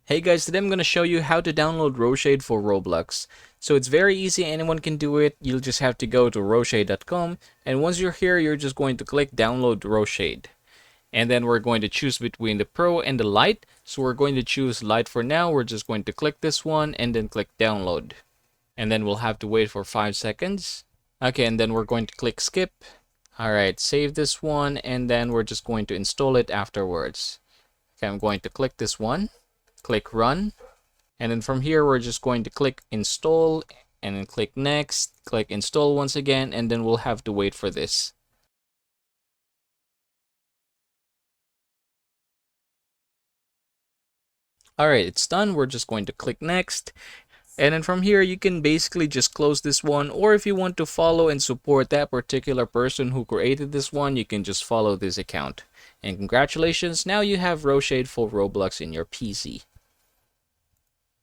Hey guys, today I'm going to show you how to download Roshade for Roblox. So it's very easy, anyone can do it. You'll just have to go to roshade.com, and once you're here, you're just going to click download Roshade. And then we're going to choose between the Pro and the Lite. So we're going to choose Lite for now. We're just going to click this one and then click download. And then we'll have to wait for 5 seconds. Okay, and then we're going to click skip. Alright, save this one, and then we're just going to install it afterwards. Okay, I'm going to click this one. Click run, and then from here we're just going to click install and then click next, click install once again, and then we'll have to wait for this. Alright, it's done. We're just going to click next, and then from here you can basically just close this one, or if you want to follow and support that particular person who created this one, you can just follow this account. And congratulations, now you have Roshade for Roblox in your PC.